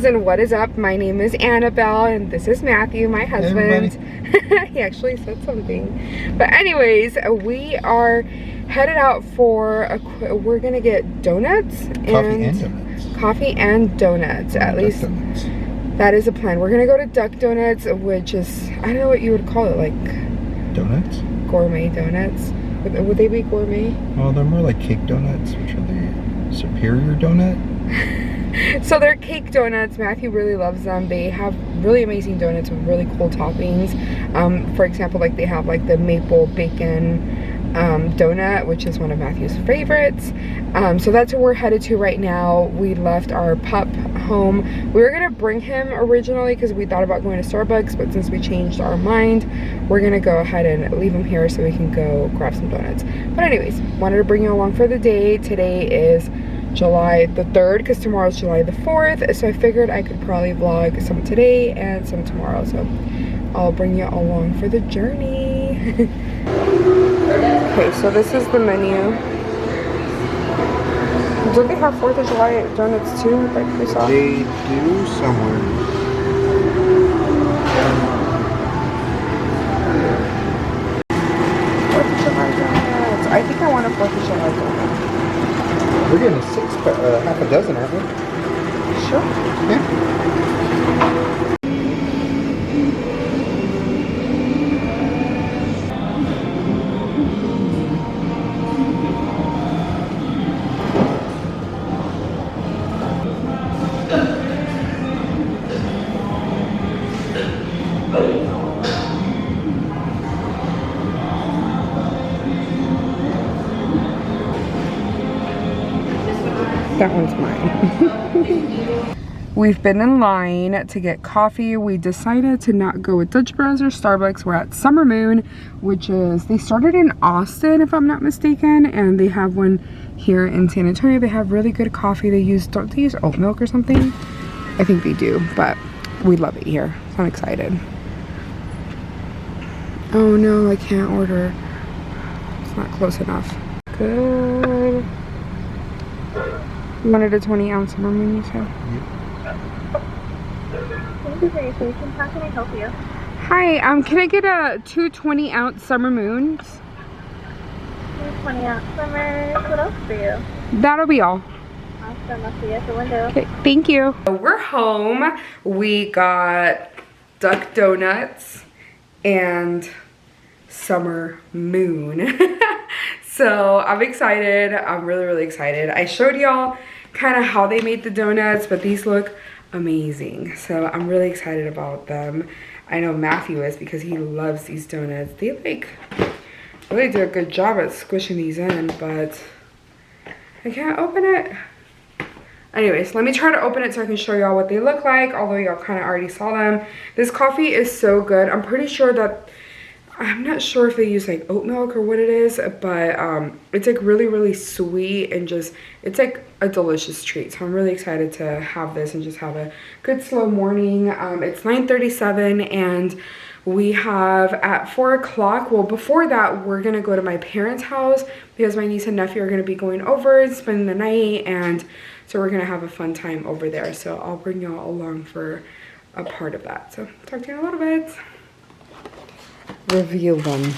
guys, and what is up? My name is Annabelle and this is Matthew, my husband. He actually said something. But anyways, we are headed out for we're gonna get donuts and coffee and donuts. At least that is a plan. We're gonna go to Duck Donuts, which is, I don't know what you would call it, like donuts? Gourmet donuts. Would they be gourmet? Well, they're more like cake donuts, which are the superior donut. So they're cake donuts. Matthew really loves them. They have really amazing donuts with really cool toppings. For example, like they have like the maple bacon donut, which is one of Matthew's favorites. So that's where we're headed to right now. We left our pup home. We were gonna bring him originally because we thought about going to Starbucks, but since we changed our mind, we're gonna go ahead and leave him here so we can go grab some donuts. But anyways, wanted to bring you along for the day. Today is July the 3rd because tomorrow's July the 4th, so I figured I could probably vlog some today and some tomorrow, so I'll bring you along for the journey. Okay, so this is the menu. Do they have 4th of July donuts too, like we saw? They do somewhere. 4th of July donuts. I think I want a 4th of July donut. We're getting a half a dozen, aren't we? Sure. Yeah. That one's mine. We've been in line to get coffee. We decided to not go with Dutch Bros or Starbucks. We're at Summer Moon, which is, they started in Austin if I'm not mistaken, and they have one here in San Antonio. They have really good coffee. Don't they use oat milk or something? I think they do, but we love it here. So I'm excited. Oh no, I can't order. It's not close enough. Good. You wanted a 20-ounce Summer Moon, you said? Thank you for your patience. How can I help you? Hi, can I get a 2 20-ounce Summer Moons? 20-ounce summers. What else for you? That'll be all. Awesome. I'll see you at the window. Okay, thank you. We're home. We got Duck Donuts and Summer Moon. So I'm excited. I'm really, really excited. I showed y'all kind of how they made the donuts, but these look amazing. So I'm really excited about them. I know Matthew is because he loves these donuts. They like really do a good job at squishing these in, but I can't open it. Anyways, let me try to open it so I can show y'all what they look like, although y'all kind of already saw them. This coffee is so good. I'm pretty sure that, I'm not sure if they use like oat milk or what it is, but it's like really, really sweet and just, it's like a delicious treat. So I'm really excited to have this and just have a good slow morning. It's 9:37 and we have at 4 o'clock, well before that, we're gonna go to my parents' house because my niece and nephew are gonna be going over and spending the night, and so we're gonna have a fun time over there. So I'll bring y'all along for a part of that. So talk to you in a little bit. Reveal them.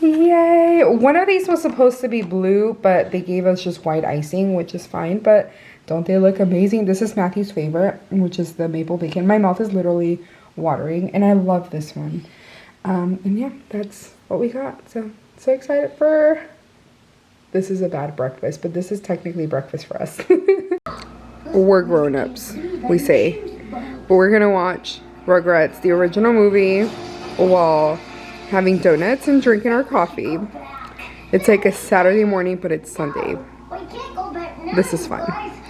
Yay! One of these was supposed to be blue, but they gave us just white icing, which is fine, but don't they look amazing? This is Matthew's favorite, which is the maple bacon. My mouth is literally watering, and I love this one. And yeah, that's what we got. So excited for... This is a bad breakfast, but this is technically breakfast for us. We're grown-ups, we say. But we're gonna watch Rugrats, the original movie, while having donuts and drinking our coffee. It's like a Saturday morning, but it's Sunday. This is fun.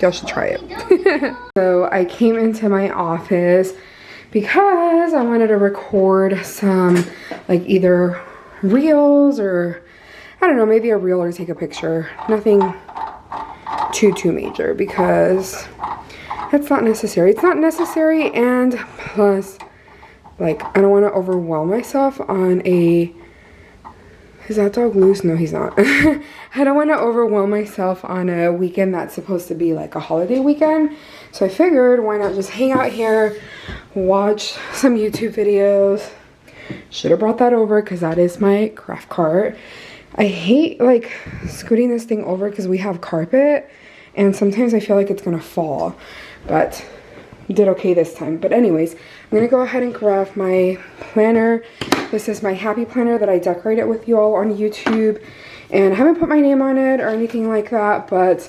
Y'all should try it. So I came into my office because I wanted to record some, like either reels or, I don't know, maybe a reel or take a picture. Nothing too major because it's not necessary. It's not necessary, and plus, like, I don't want to overwhelm myself on a Is that dog loose? No, he's not. I don't want to overwhelm myself on a weekend that's supposed to be like a holiday weekend. So I figured why not just hang out here, watch some YouTube videos. Should have brought that over because that is my craft cart. I hate like scooting this thing over because we have carpet and sometimes I feel like it's gonna fall, but did okay this time. But anyways, I'm gonna go ahead and grab my planner. This is my happy planner that I decorated with you all on YouTube, and I haven't put my name on it or anything like that, but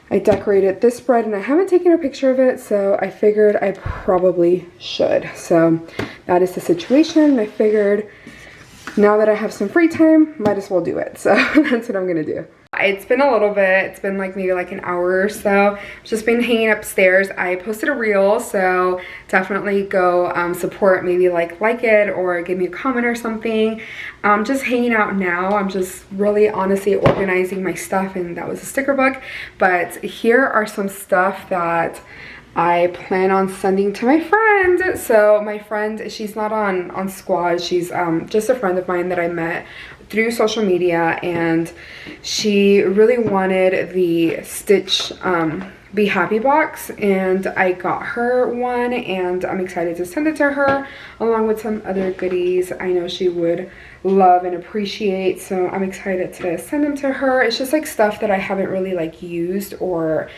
I decorated this spread and I haven't taken a picture of it, so I figured I probably should. So that is the situation. I figured now that I have some free time, might as well do it. So that's what I'm gonna do. It's been a little bit, it's been like maybe like an hour or so. I've just been hanging upstairs. I posted a reel, so definitely go support, maybe like it or give me a comment or something. I'm just hanging out now. I'm just really honestly organizing my stuff, and that was a sticker book. But here are some stuff that I plan on sending to my friend. So my friend, she's not on Squad. She's just a friend of mine that I met through social media, and she really wanted the Stitch Be Happy box, and I got her one, and I'm excited to send it to her along with some other goodies I know she would love and appreciate. So I'm excited to send them to her. It's just like stuff that I haven't really like used, or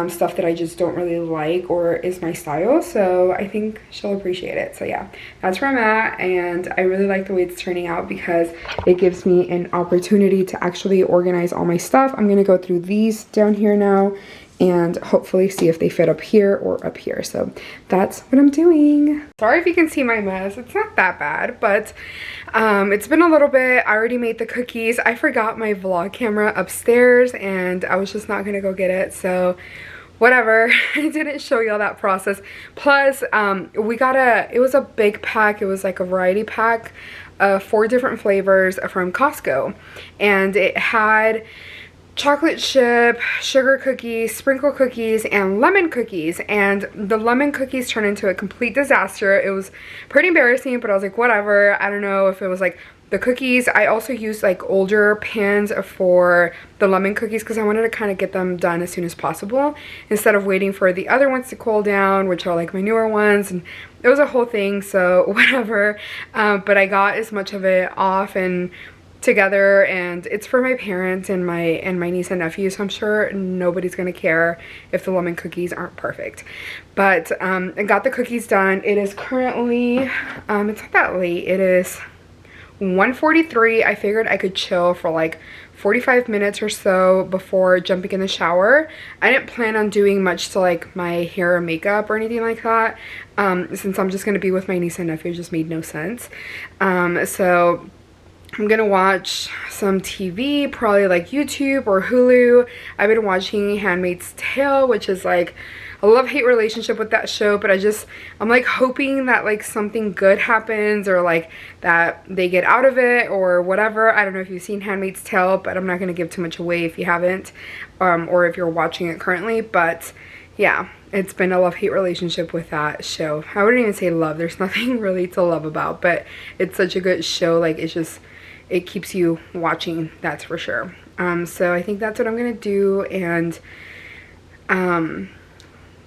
stuff that I just don't really like or is my style, so I think she'll appreciate it. So yeah, that's where I'm at, and I really like the way it's turning out because it gives me an opportunity to actually organize all my stuff. I'm gonna go through these down here now and hopefully see if they fit up here or up here. So that's what I'm doing. Sorry if you can see my mess. It's not that bad, but it's been a little bit. I already made the cookies. I forgot my vlog camera upstairs and I was just not gonna go get it, so whatever. I didn't show y'all that process. Plus we got it was a big pack. It was like a variety pack of 4 different flavors from Costco, and it had chocolate chip, sugar cookies, sprinkle cookies, and lemon cookies. And the lemon cookies turned into a complete disaster. It was pretty embarrassing, but I was like, whatever. I don't know if it was like the cookies. I also used like older pans for the lemon cookies because I wanted to kind of get them done as soon as possible instead of waiting for the other ones to cool down, which are like my newer ones. And it was a whole thing, so whatever. But I got as much of it off and together, and it's for my parents and my niece and nephew, so I'm sure nobody's gonna care if the lemon cookies aren't perfect. But I got the cookies done. It is currently it's not that late. It is 1:43. I figured I could chill for like 45 minutes or so before jumping in the shower. I didn't plan on doing much to like my hair or makeup or anything like that, since I'm just gonna be with my niece and nephew. It just made no sense. So I'm gonna watch some TV, probably like YouTube or Hulu. I've been watching Handmaid's Tale, which is like a love-hate relationship with that show, but I'm like hoping that like something good happens, or like that they get out of it or whatever. I don't know if you've seen Handmaid's Tale, but I'm not gonna give too much away if you haven't, or if you're watching it currently. But yeah, it's been a love-hate relationship with that show. I wouldn't even say love. There's nothing really to love about, but it's such a good show. Like it keeps you watching, that's for sure. So I think that's what I'm gonna do. And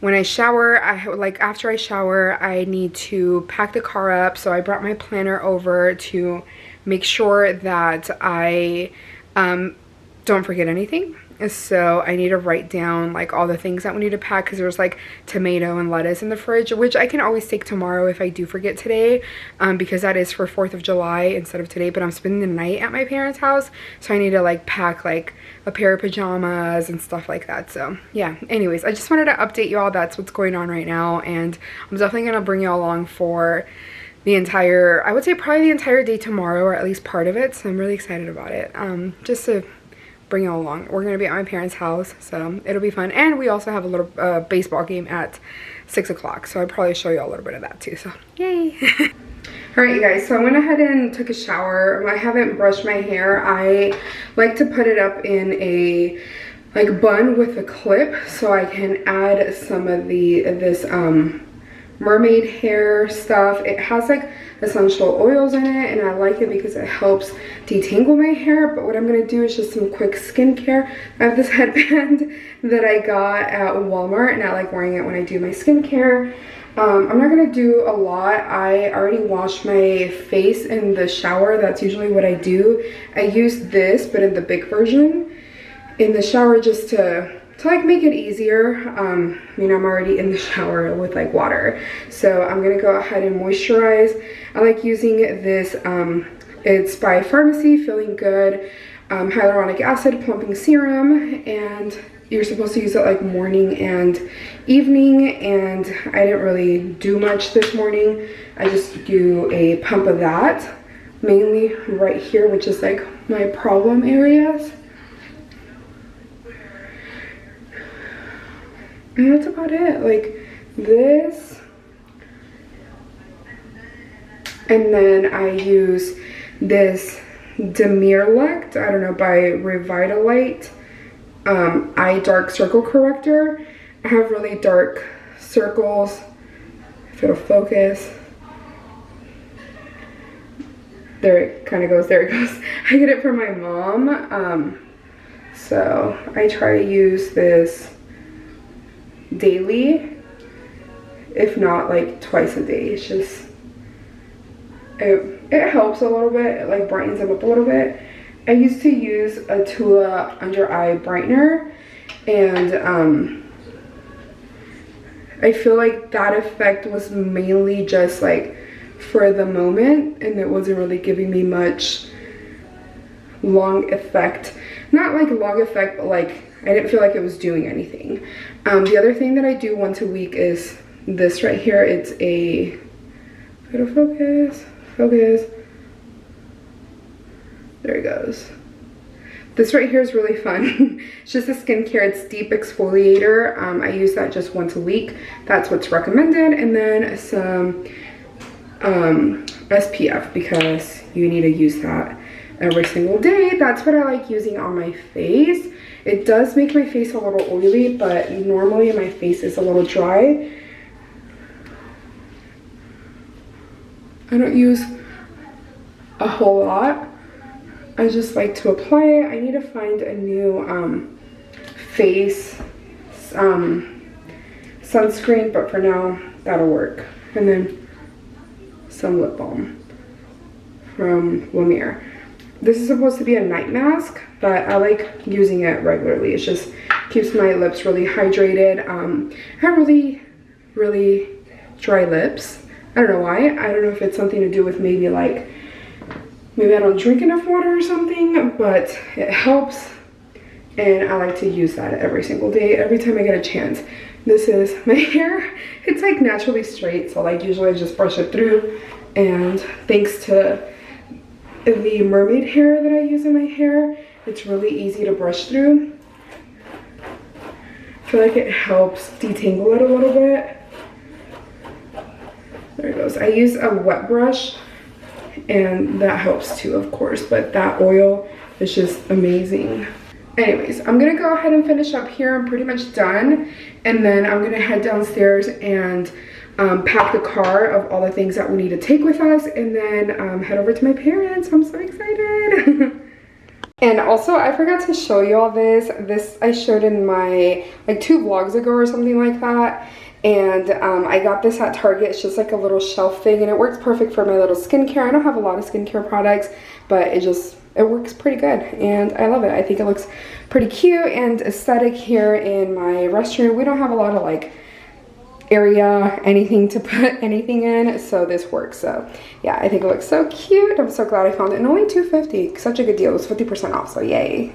when I shower, after I shower, I need to pack the car up. So I brought my planner over to make sure that I don't forget anything. So I need to write down like all the things that we need to pack, because there's like tomato and lettuce in the fridge, which I can always take tomorrow if I do forget today, because that is for 4th of July instead of today. But I'm spending the night at my parents' house, so I need to like pack like a pair of pajamas and stuff like that. So yeah, anyways, I just wanted to update you all. That's what's going on right now, and I'm definitely gonna bring you all along for the entire, I would say probably the entire day tomorrow, or at least part of it. So I'm really excited about it, just to bring you all along. We're gonna be at my parents' house, so it'll be fun. And we also have a little baseball game at 6 o'clock, so I'll probably show you a little bit of that too, so yay. All right, you guys, so I went ahead and took a shower. I haven't brushed my hair. I like to put it up in a like bun with a clip so I can add some of this mermaid hair stuff. It has like essential oils in it, and I like it because it helps detangle my hair. But what I'm gonna do is just some quick skincare. I have this headband that I got at Walmart, and I like wearing it when I do my skincare. I'm not gonna do a lot. I already washed my face in the shower. That's usually what I do. I use this, but in the big version, in the shower, just to like make it easier. You know, I'm already in the shower with like water, so I'm gonna go ahead and moisturize. I like using this, it's by Pharmacy, Feeling Good, hyaluronic acid plumping serum, and you're supposed to use it like morning and evening, and I didn't really do much this morning. I just do a pump of that, mainly right here, which is like my problem areas. And that's about it, like this. And then I use this Demirlect, I don't know, by Revitalite, eye dark circle corrector. I have really dark circles, if it'll focus. There it kind of goes, there it goes. I get it from my mom. So I try to use this daily, if not like twice a day. It's just, it helps a little bit, it like brightens them up a little bit. I used to use a Tula under eye brightener, and I feel like that effect was mainly just like for the moment, and it wasn't really giving me much long effect. Not like long effect, but like I didn't feel like it was doing anything. The other thing that I do once a week is this right here. It's a, it'll focus. There it goes. This right here is really fun. It's just a skincare, it's deep exfoliator. I use that just once a week. That's what's recommended. And then some SPF, because you need to use that every single day. That's what I like using on my face. It does make my face a little oily, but normally my face is a little dry. I don't use a whole lot. I just like to apply it. I need to find a new face sunscreen, but for now that'll work. And then some lip balm from Lumiere. This is supposed to be a night mask, but I like using it regularly. It just keeps my lips really hydrated. I have really dry lips. I don't know why. I don't know if it's something to do with maybe I don't drink enough water or something, but it helps. And I like to use that every single day, every time I get a chance. This is my hair. It's like naturally straight, so like usually I just brush it through. And thanks to the mermaid hair that I use in my hair, it's really easy to brush through. I feel like it helps detangle it a little bit. There it goes. I use a wet brush, and that helps too, of course, but that oil is just amazing. Anyways, I'm gonna go ahead and finish up here. I'm pretty much done, and then I'm gonna head downstairs and pack the car of all the things that we need to take with us, and then head over to my parents. I'm so excited. And also, I forgot to show you all this. This I showed in my like 2 vlogs ago or something like that. And I got this at Target. It's just like a little shelf thing, and it works perfect for my little skincare. I don't have a lot of skincare products, but it works pretty good, and I love it. I think it looks pretty cute and aesthetic here in my restroom. We don't have a lot of like area, anything to put anything in, so this works. So yeah, I think it looks so cute. I'm so glad I found it, and only $2.50. Such a good deal. It was 50% off, so yay.